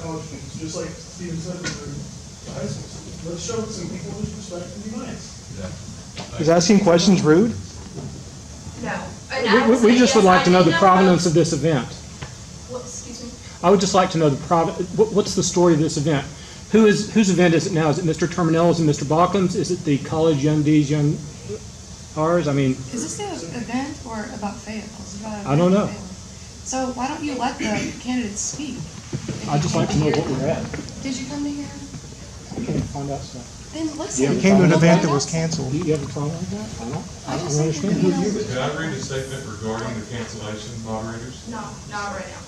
college students, just like Steven said with the high school students. Let's show some people respect and be nice. Is asking questions rude? No. And I will We say, just yes, would like I to know did the provenance folks- of this event. What, excuse me? I would just like to know what's the story of this event? Whose event is it now? Is it Mr. Terminello's and Mr. Bachman's? Is it the college young D's, young R's? I mean, Is this an event or about Fayetteville? Is it about I don't know. Fayetteville? So why don't you let the candidates speak? I'd just like to know what we're at. Did you come to hear? I can't find out stuff. Then listen. You Came to an We'll event find that was out. canceled. You have a problem with that? I don't just think understand. that, you know- Can I read a statement regarding the cancellation, moderators? No, not right now.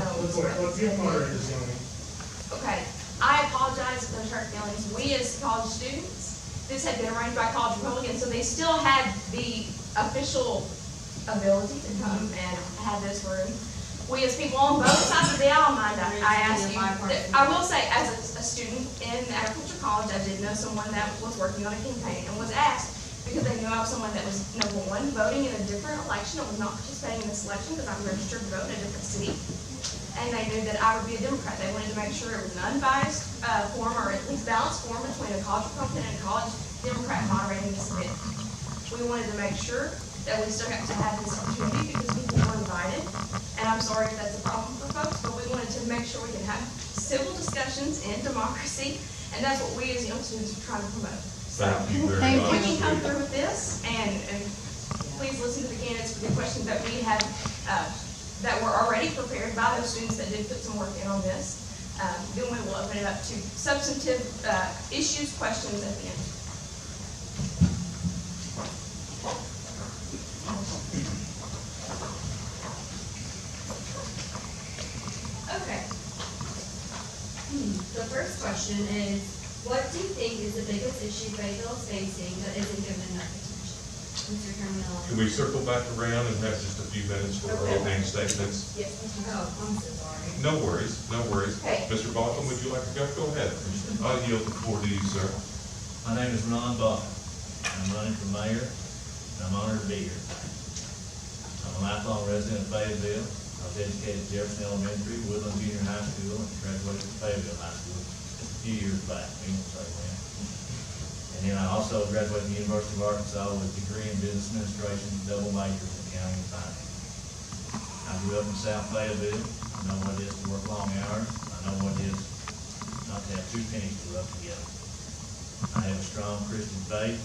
I don't Let's give moderators the Okay, I apologize if those hurt feelings. We as college students, this had been arranged by College Republican, so they still had the official ability to come and have this room. We as people on both sides of the aisle, mind, I ask you, I will say, as a student in agriculture college, I did know someone that was working on a campaign and was asked, because they knew I was someone that was, number one, voting in a different election, and was not participating in this election because I'm registered to vote in a different city. And they knew that I would be a Democrat. They wanted to make sure it was an unbiased form, or at least balanced form, between a college Republican and a college Democrat moderating this event. We wanted to make sure that we still got to have this opportunity because people were invited. And I'm sorry if that's a problem for folks, but we wanted to make sure we can have civil discussions in democracy, and that's what we as young students are trying to promote. So Thank you very Thank much. we can come through with this, and please listen to the candidates for the questions that we have, that were already prepared by those students that did put some work in on this. Then we will open it up to substantive issues, questions at the end. Okay. The first question is, what do you think is the biggest issue Fayetteville is facing that isn't given enough attention? Mr. Terminello. Can we circle back around and have just a few minutes for our opening statements? Yes, Mr. Oh, I'm so sorry. No worries, no worries. Okay. Mr. Baldwin, would you like to go? Go ahead. I'll yield the floor to you, sir. My name is Ron Bachman. I'm running for mayor, and I'm honored to be here. I'm a lifelong resident of Fayetteville. I was educated at Jefferson Elementary, Woodland Junior High School, and graduated from Fayetteville High School just a few years back. We won't say when. And then I also graduated from the University of Arkansas with a degree in business administration, double majors in accounting and finance. I grew up in South Fayetteville. I know what it is to work long hours. I know what it is not to have two pennies to rub together. I have a strong Christian faith.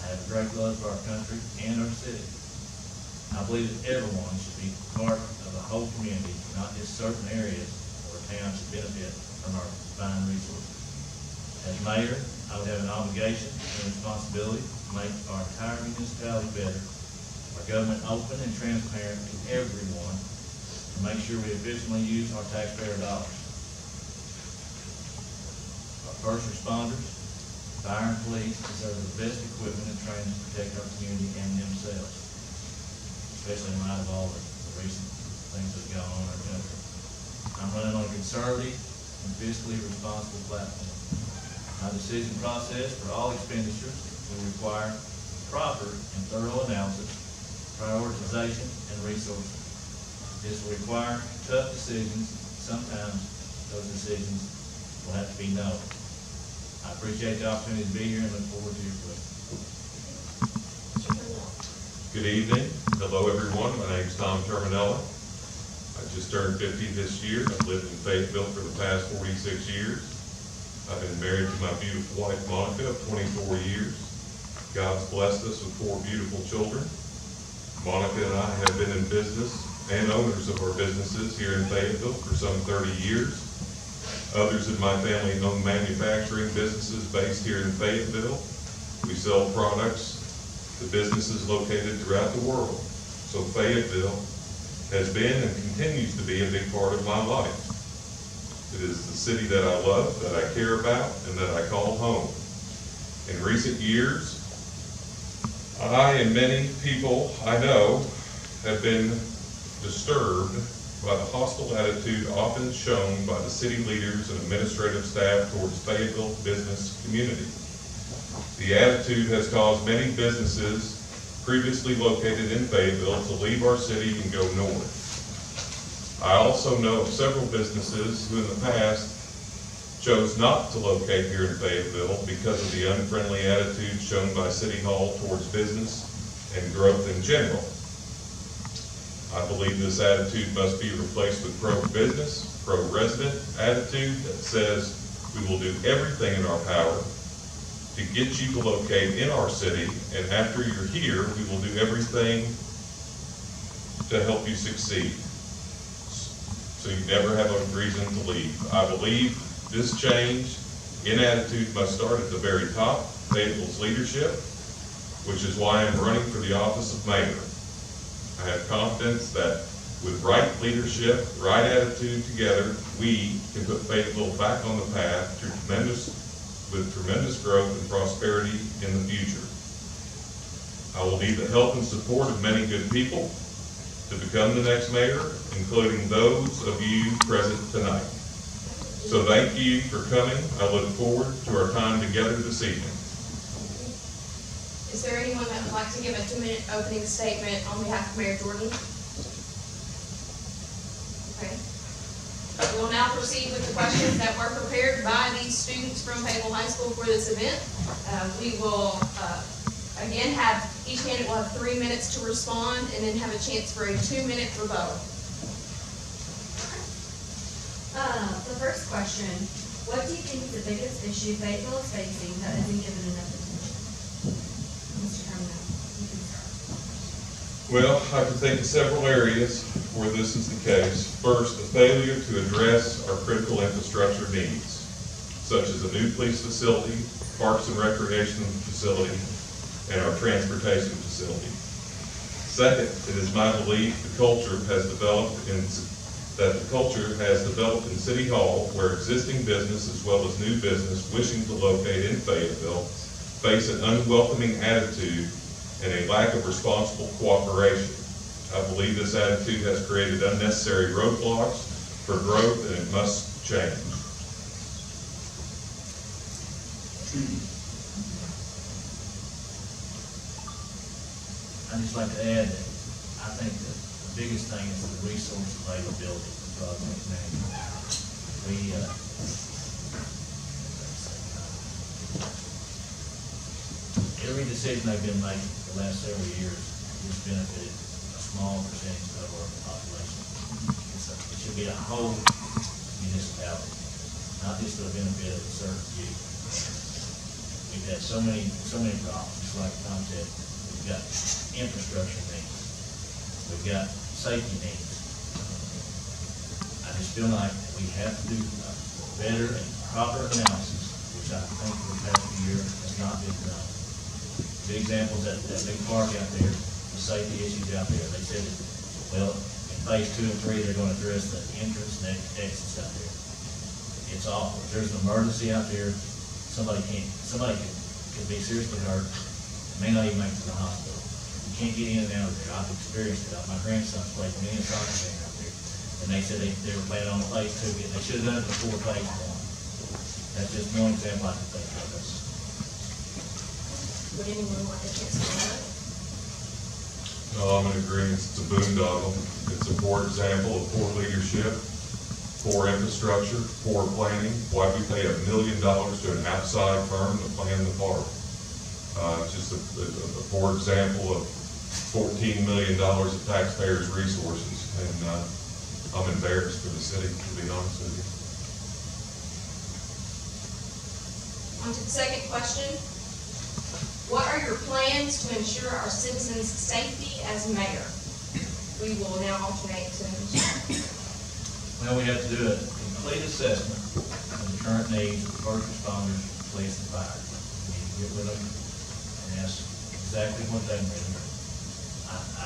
I have a great love for our country and our city. I believe that everyone should be part of the whole community, not just certain areas or towns should benefit from our fine resources. As mayor, I would have an obligation and responsibility to make our entire municipality better, our government open and transparent to everyone, and make sure we efficiently use our taxpayer dollars. Our first responders, fire and police, deserve the best equipment and training to protect our community and themselves, especially in light of all the recent things that have gone on in our country. I'm running on a conservative and fiscally responsible platform. My decision process for all expenditures will require proper and thorough analysis, prioritization, and resourcing. This will require tough decisions. Sometimes those decisions will have to be no. I appreciate the opportunity to be here and look forward to your questions. Good evening. Hello, everyone. My name's Tom Terminello. I just turned 50 this year. I've lived in Fayetteville for the past 46 years. I've been married to my beautiful wife, Monica, of 24 years. God's blessed us with 4 beautiful children. Monica and I have been in business and owners of our businesses here in Fayetteville for some 30 years. Others in my family own manufacturing businesses based here in Fayetteville. We sell products to businesses located throughout the world. So Fayetteville has been and continues to be a big part of my life. It is the city that I love, that I care about, and that I call home. In recent years, I and many people I know have been disturbed by the hostile attitude often shown by the city leaders and administrative staff towards Fayetteville business community. The attitude has caused many businesses previously located in Fayetteville to leave our city and go north. I also know of several businesses who in the past chose not to locate here in Fayetteville because of the unfriendly attitude shown by City Hall towards business and growth in general. I believe this attitude must be replaced with pro-business, pro-resident attitude that says we will do everything in our power to get you to locate in our city, and after you're here, we will do everything to help you succeed, so you never have a reason to leave. I believe this change in attitude must start at the very top, Fayetteville's leadership, which is why I'm running for the office of mayor. I have confidence that with right leadership, right attitude together, we can put Fayetteville back on the path to tremendous growth and prosperity in the future. I will need the help and support of many good people to become the next mayor, including those of you present tonight. So thank you for coming. I look forward to our time together this evening. Is there anyone that would like to give a 2-minute opening statement on behalf of Mayor Jordan? Okay. We will now proceed with the questions that were prepared by these students from Fayetteville High School for this event. We will, again, have each candidate will have 3 minutes to respond and then have a chance for a 2-minute rebuttal. The first question, what do you think is the biggest issue Fayetteville is facing that isn't given enough attention? Mr. Terminal, you can start. Well, I can think of several areas where this is the case. First, the failure to address our critical infrastructure needs, such as a new police facility, parks and recreation facility, and our transportation facility. Second, it is my belief the culture has developed in City Hall, where existing business as well as new business wishing to locate in Fayetteville face an unwelcoming attitude and a lack of responsible cooperation. I believe this attitude has created unnecessary roadblocks for growth, and it must change. I'd just like to add that I think that the biggest thing is the resource availability for project management. Every decision I've been making for the last several years has benefited a small percentage of our population. It should be a whole municipality, not just for the benefit of a certain few. We've had so many problems, just like Tom said. We've got infrastructure needs. We've got safety needs. I just feel like we have to do better and proper analysis, which I think for the past few years has not been done. Good examples, that big park out there, the safety issues out there. They said that, well, in phase 2 and 3, they're going to address the entrance and exits out there. It's awful. If there's an emergency out there, somebody could be seriously hurt, may not even make it to the hospital. You can't get in and out of there. I've experienced it. My grandson's played many a soccer game out there, and they said they were planning on phase 2. They should have done it before phase 1. That's just one example I can think of. Would anyone like a chance to rebuttal? No, I'm in agreement. It's a boondoggle. It's a poor example of poor leadership, poor infrastructure, poor planning. Why we pay $1 million to an outside firm to plan the park? It's just a poor example of $14 million of taxpayers' resources, and I'm embarrassed for the city, to be honest with you. On to the second question. What are your plans to ensure our citizens' safety as mayor? We will now alternate to. Well, we have to do a complete assessment of the current needs of first responders, police, and fire. We need to get with them and ask exactly what they need.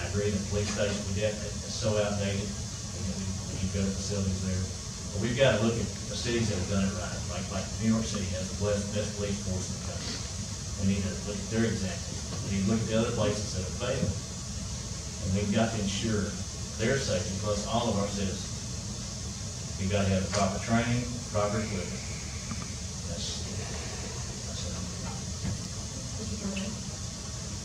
I agree that the police station, it's so outdated. We need better facilities there. But we've got to look at the cities that have done it right. Like New York City has the best police force in the country. We need to look at their examples. We need to look at the other places that have failed. And we've got to ensure their safety, plus all of our citizens. We've got to have proper training, proper equipment. That's it.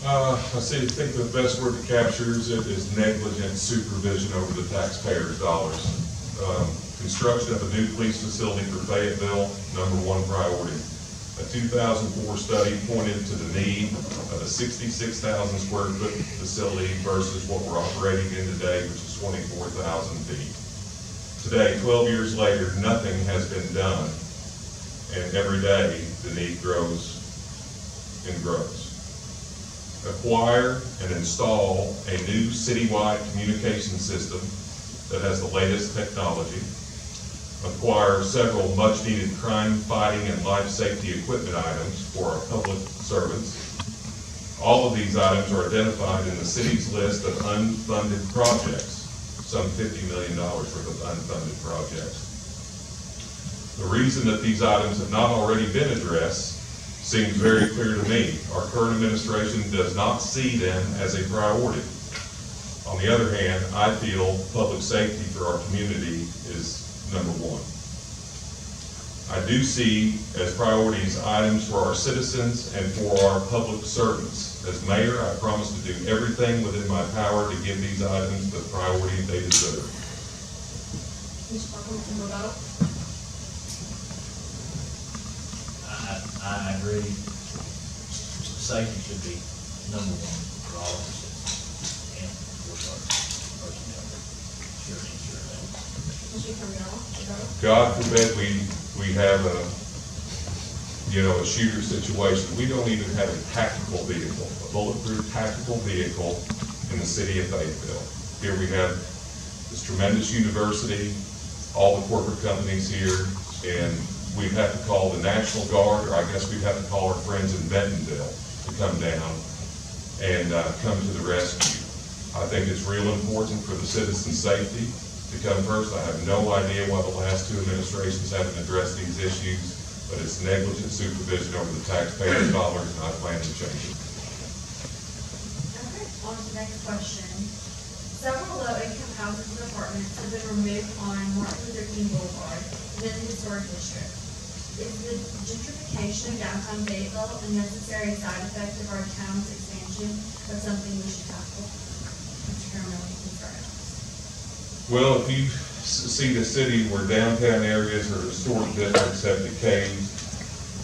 I think the best word that captures it is negligent supervision over the taxpayers' dollars. Construction of a new police facility for Fayetteville, #1 priority. A 2004 study pointed to the need of a 66,000 square foot facility versus what we're operating in today, which is 24,000 feet. Today, 12 years later, nothing has been done, and every day the need grows and grows. Acquire and install a new citywide communication system that has the latest technology. Acquire several much-needed crime-fighting and life safety equipment items for our public servants. All of these items are identified in the city's list of unfunded projects, some $50 million worth of unfunded projects. The reason that these items have not already been addressed seems very clear to me. Our current administration does not see them as a priority. On the other hand, I feel public safety for our community is #1. I do see as priorities items for our citizens and for our public servants. As mayor, I promise to do everything within my power to give these items the priority they deserve. Mr. Parker, in rebuttal? I agree. Safety should be #1 for all of us and for our personnel. Sure that. Mr. Terminal, rebuttal? God forbid we have a shooter situation. We don't even have a tactical vehicle, a bulletproof tactical vehicle in the city of Fayetteville. Here we have this tremendous university, all the corporate companies here, and we'd have to call the National Guard, or I guess we'd have to call our friends in Bentonville to come down and come to the rescue. I think it's real important for the citizens' safety to come first. I have no idea why the last two administrations haven't addressed these issues, but it's negligent supervision over the taxpayers' dollars, and I plan to change it. Okay, on to the next question. Several low-income houses and apartments have been removed on Martin Luther King Boulevard within the historic district. Is the gentrification of downtown Fayetteville a necessary side effect of our town's expansion, or something we should tackle? Mr. Chairman, you can start. Well, if you see the city where downtown areas or historic districts have decayed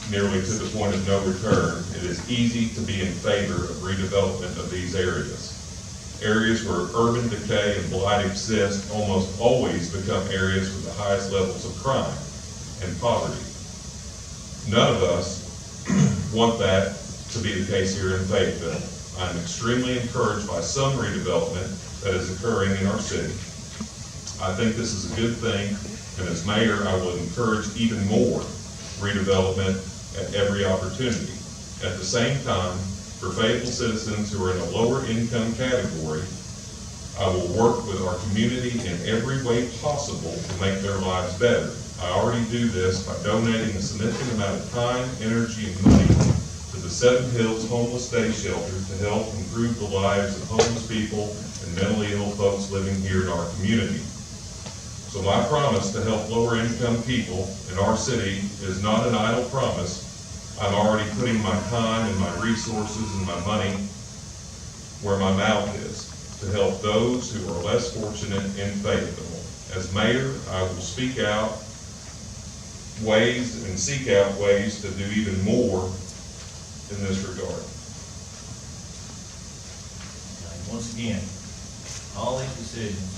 nearly to the point of no return, it is easy to be in favor of redevelopment of these areas. Areas where urban decay and blight exist almost always become areas with the highest levels of crime and poverty. None of us want that to be the case here in Fayetteville. I'm extremely encouraged by some redevelopment that is occurring in our city. I think this is a good thing, and as mayor, I will encourage even more redevelopment at every opportunity. At the same time, for Fayetteville citizens who are in a lower income category, I will work with our community in every way possible to make their lives better. I already do this by donating a significant amount of time, energy, and money to the Seven Hills Homeless Day Shelter to help improve the lives of homeless people and mentally ill folks living here in our community. So my promise to help lower income people in our city is not an idle promise. I'm already putting my time and my resources and my money where my mouth is to help those who are less fortunate in Fayetteville. As mayor, I will speak out ways and seek out ways to do even more in this regard. Once again, all these decisions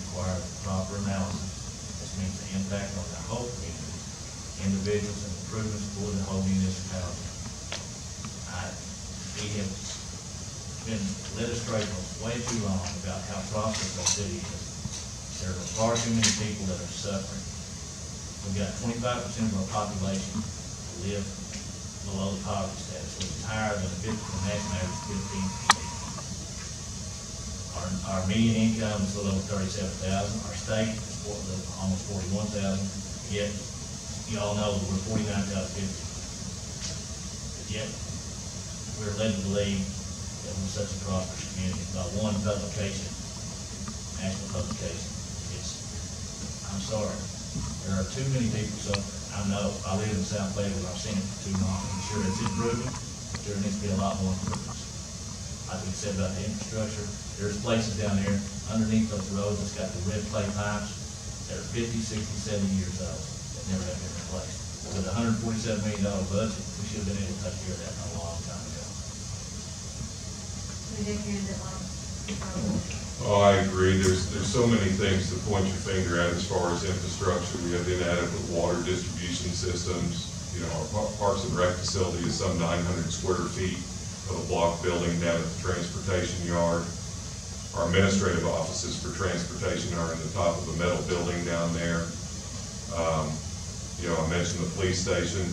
require proper analysis. This means the impact on the whole community, individuals, and improvements for the whole municipality. We have been led astray for way too long about how prosperous our city is. There are far too many people that are suffering. We've got 25% of our population live below the poverty status, which is higher than the national average 15%. Our median income is a little over 37,000. Our state is almost 41,000. Yet, you all know that we're 49,050. But yet, we're led to believe that we're such a prosperous community by one publication, national publication. I'm sorry. There are too many people suffering. I know. I live in South Fayetteville. I've seen it for too long. I'm sure it's improving, but there needs to be a lot more improvements. like we said about the infrastructure, there's places down there underneath those roads that's got the red clay pipes that are 50, 60, 70 years old, that never have been replaced. With a $147 million budget, we should have been able to take care of that a long time ago. We did hear that one. Oh, I agree. There's so many things to point your finger at as far as infrastructure. We have inadequate water distribution systems. You know, our Parks and Rec facility is some 900 square feet of a block building down at the transportation yard. Our administrative offices for transportation are in the top of a metal building down there. You know, I mentioned the police station.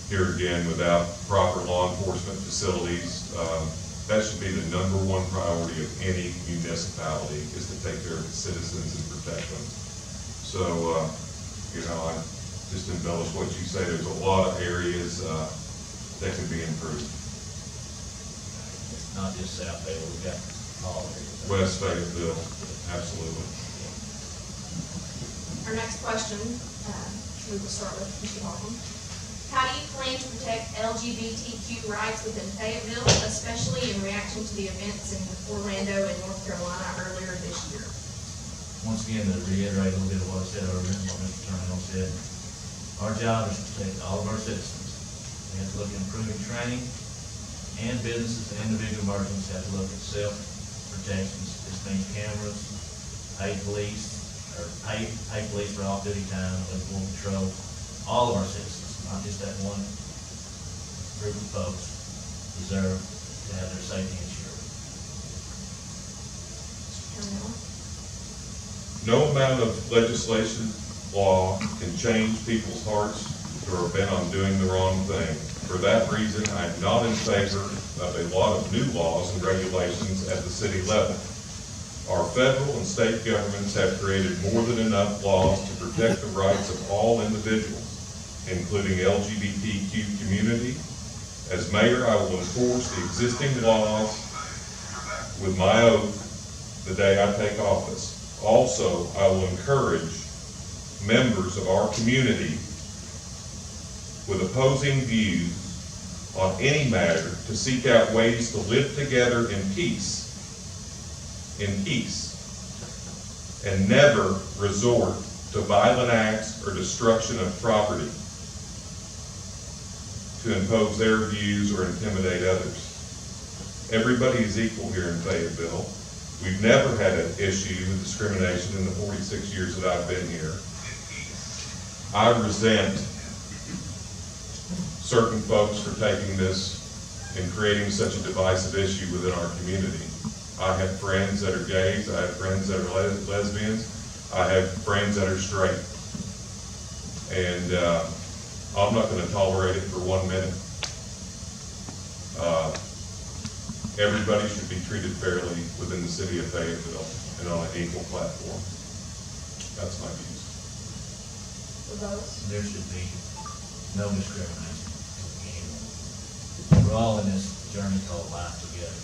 Here again, without proper law enforcement facilities, that should be the #1 priority of any municipality, is to take care of its citizens and protect them. So, you know, I just embellish what you say. There's a lot of areas that can be improved. It's not just South Bay, we've got all areas. West Fayetteville, absolutely. Our next question, we will start with Mr. Baldwin. How do you plan to protect LGBTQ rights within Fayetteville, especially in reaction to the events in Orlando and North Carolina earlier this year? Once again, to reiterate a little bit of what I said earlier, and what Mr. Terminal said, our job is to protect all of our citizens. We have to look at improving training, and businesses and individual merchants have to look at self-protections. This means cameras, paid police for off-duty time, local patrol. All of our citizens, not just that one group of folks, deserve to have their safety ensured. No amount of legislation, law can change people's hearts who are bent on doing the wrong thing. For that reason, I'm not in favor of a lot of new laws and regulations at the city level. Our federal and state governments have created more than enough laws to protect the rights of all individuals, including LGBTQ community. As mayor, I will enforce the existing laws with my oath the day I take office. Also, I will encourage members of our community with opposing views on any matter to seek out ways to live together in peace, and never resort to violent acts or destruction of property to impose their views or intimidate others. Everybody is equal here in Fayetteville. We've never had an issue with discrimination in the 46 years that I've been here. I resent certain folks for taking this and creating such a divisive issue within our community. I have friends that are gays, I have friends that are lesbians, I have friends that are straight. And I'm not going to tolerate it for 1 minute. Everybody should be treated fairly within the city of Fayetteville and on an equal platform. That's my views. For those? There should be no discrimination. We're all in this journey called life together.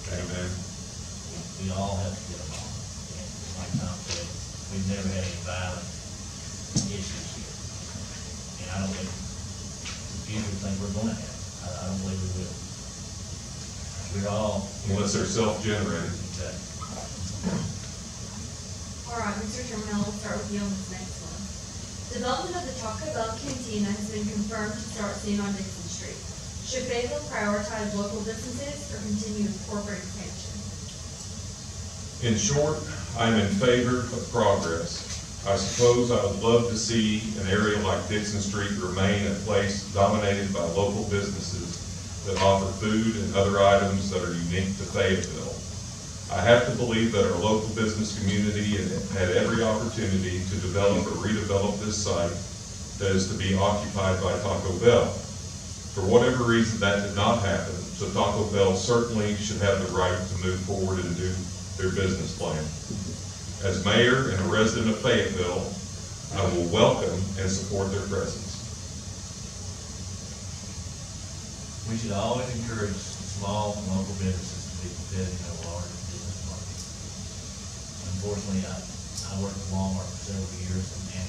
Amen. We all have to get along. And like Tom said, we've never had any violent issues here. And I don't think the future think we're going to have. I don't believe we will. We're all. Unless they're self-generated. Exactly. All right, Mr. Terminal, we'll start with you on this next one. Development of the Taco Bell Cantina has been confirmed to start soon on Dixon Street. Should Fayetteville prioritize local businesses or continue with corporate expansion? In short, I'm in favor of progress. I suppose I would love to see an area like Dixon Street remain a place dominated by local businesses that offer food and other items that are unique to Fayetteville. I have to believe that our local business community had every opportunity to develop or redevelop this site that is to be occupied by Taco Bell. For whatever reason, that did not happen, so Taco Bell certainly should have the right to move forward and do their business plan. As mayor and a resident of Fayetteville, I will welcome and support their presence. We should always encourage small and local businesses to be competitive in a large business market. Unfortunately, I worked at Walmart for several years, and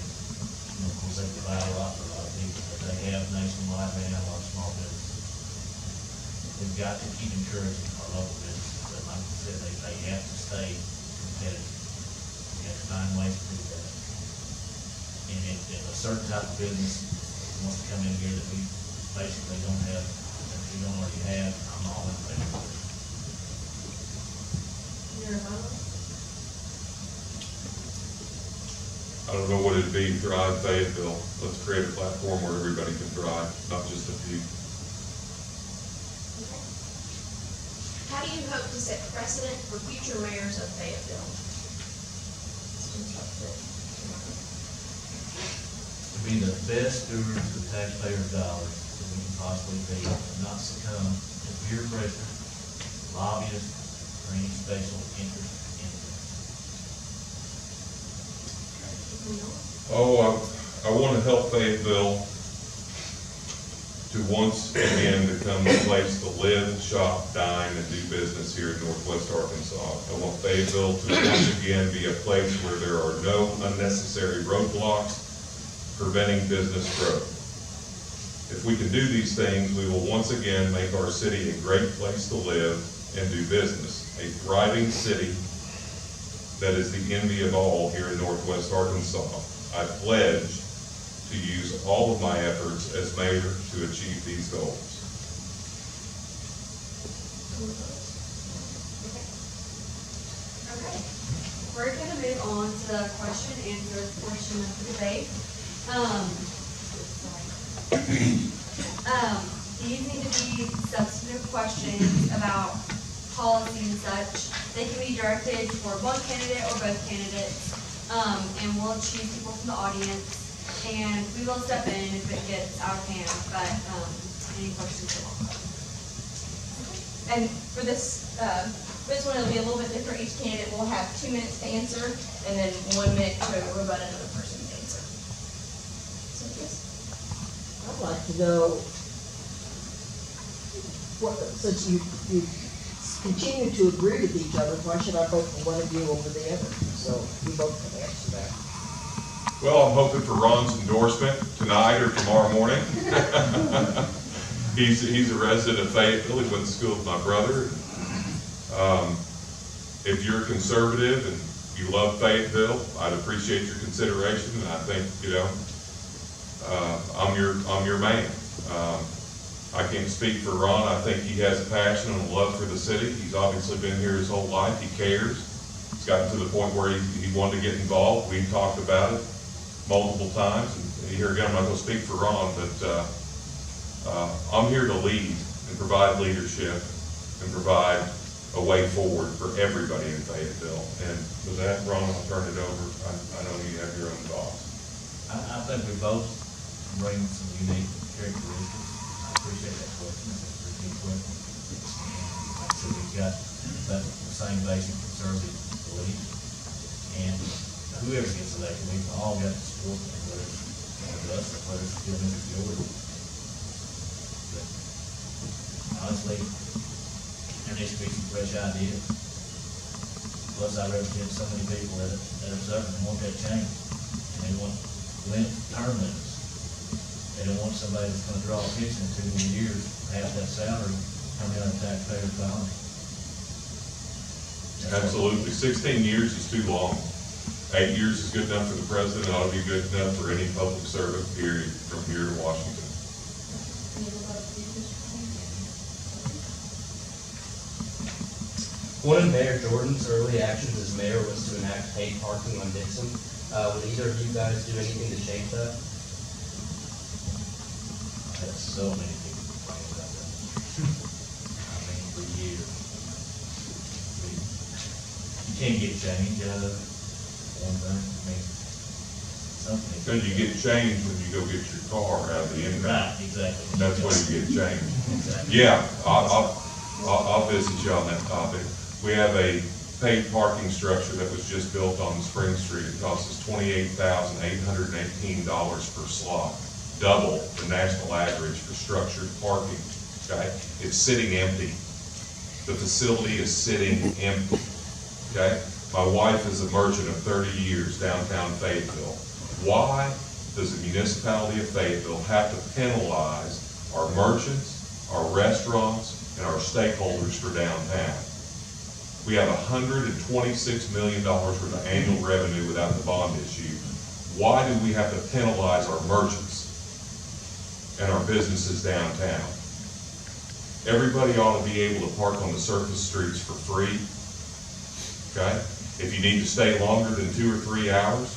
of course, they provide a lot for a lot of people, but they have nationwide, they have a lot of small businesses. we've got to keep encouraging our local businesses, but like I said, they have to stay competitive. We have to find ways to do that. And if a certain type of business wants to come in here that we basically don't have, that we don't already have, I'm all in favor of it. Your vote? I don't know what it'd be, Thrive Fayetteville. Let's create a platform where everybody can thrive, not just a few. How do you hope to set precedent for future mayors of Fayetteville? To be the best stewards of taxpayers' dollars that we can possibly be, and not succumb to peer pressure, lobbyists, or any special interest Oh, I want to help Fayetteville to once again become the place to live, shop, dine, and do business here in Northwest Arkansas. I want Fayetteville to once again be a place where there are no unnecessary roadblocks preventing business growth. If we can do these things, we will once again make our city a great place to live and do business, a thriving city that is the envy of all here in Northwest Arkansas. I pledge to use all of my efforts as mayor to achieve these goals. Okay, we're gonna move on to the question and answer portion of the debate. These need to be substantive questions about policy and such. They can be directed toward one candidate or both candidates, and we'll choose people from the audience, and we will step in if it gets out of hand, but, any questions at all? And for this one, it'll be a little bit different. Each candidate will have 2 minutes to answer, and then 1 minute to rebut another person's answer. So, yes. I'd like to know, since you continue to agree with each other, why should I vote for one of you over the other? So you both can answer that. Well, I'm hoping for Ron's endorsement tonight or tomorrow morning. He's a resident of Fayetteville. He went to school with my brother. If you're conservative and you love Fayetteville, I'd appreciate your consideration. And I think, I'm your man. I can't speak for Ron. I think he has a passion and a love for the city. He's obviously been here his whole life. He cares. He's gotten to the point where he wanted to get involved. We've talked about it multiple times. And here again, I'm not going to speak for Ron, but I'm here to lead and provide leadership and provide a way forward for everybody in Fayetteville. And with that, Ron, I'll turn it over. I know you have your own thoughts. I think we both bring some unique characteristics. I appreciate that question. That's a pretty good question. And like I said, we've got the same basic conservative beliefs. And whoever gets elected, we've all got to support them, whether it's us or whether it's still Mr. Jordan. But honestly, there needs to be some fresh ideas. Plus, I represent so many people that are suffering and want that change. And they want term limits. They don't want somebody that's gonna draw a pension in 2 more years, half that salary, coming out of taxpayers' dollars. Absolutely. 16 years is too long. 8 years is good enough for the president. It ought to be good enough for any public servant, period, from here to Washington. One of Mayor Jordan's early actions as mayor was to enact paid parking on Dixon. Would either of you guys do anything to change that? I've had so many people complain about that. I mean, for years. You can't get change out of one thing. I mean, something. Then you get change when you go get your car out of the income. Right, exactly. That's when you get change. Exactly. Yeah, I'll visit you on that topic. We have a paid parking structure that was just built on Spring Street. It costs us $28,818 per slot, double the national average for structured parking, okay? It's sitting empty. The facility is sitting empty, okay? My wife is a merchant of 30 years downtown Fayetteville. Why does the municipality of Fayetteville have to penalize our merchants, our restaurants, and our stakeholders for downtown. We have $126 million worth of annual revenue without the bond issue. Why do we have to penalize our merchants and our businesses downtown? Everybody ought to be able to park on the surface streets for free, okay? If you need to stay longer than 2 or 3 hours,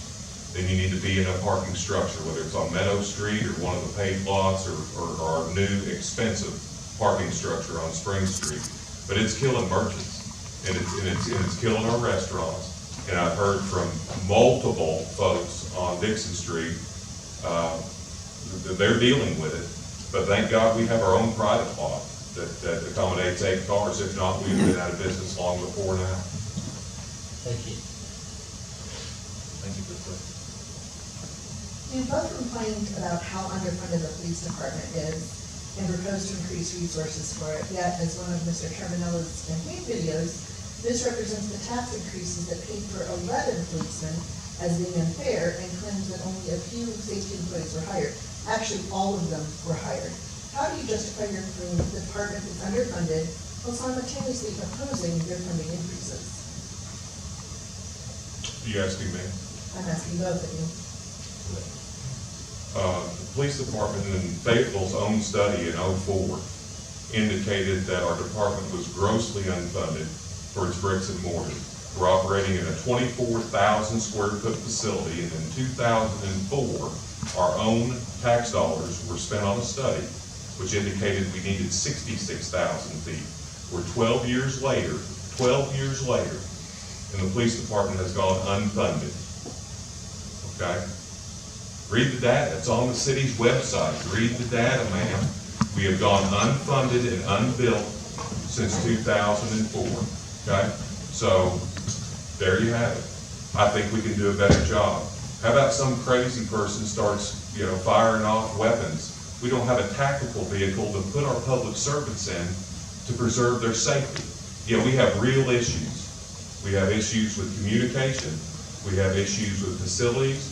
then you need to be in a parking structure, whether it's on Meadow Street or one of the paved lots or our new expensive parking structure on Spring Street. But it's killing merchants, and it's killing our restaurants. And I've heard from multiple folks on Dixon Street that they're dealing with it. But thank God we have our own private lot that accommodates 8 cars. If not, we would have been out of business long before now. Thank you. Thank you for the question. You both complained about how underfunded the police department is and proposed to increase resources for it. Yet, as one of Mr. Terminella's campaign videos, this represents the tax increases that paid for 11 policemen as being unfair and claims that only a few safety employees were hired. Actually, all of them were hired. How do you justify your claim that the department is underfunded while simultaneously opposing their funding increases? Are you asking me? I'm asking both of you. The police department in Fayetteville's own study in '04 indicated that our department was grossly unfunded for its bricks and mortar. We're operating in a 24,000 square foot facility, and in 2004, our own tax dollars were spent on a study which indicated we needed 66,000 feet. We're 12 years later, and the police department has gone unfunded. Okay? Read the data. It's on the city's website. Read the data, ma'am. We have gone unfunded and unbuilt since 2004. Okay? So, there you have it. I think we can do a better job. How about some crazy person starts, firing off weapons? We don't have a tactical vehicle to put our public servants in to preserve their safety. Yeah, we have real issues. We have issues with communication. We have issues with facilities.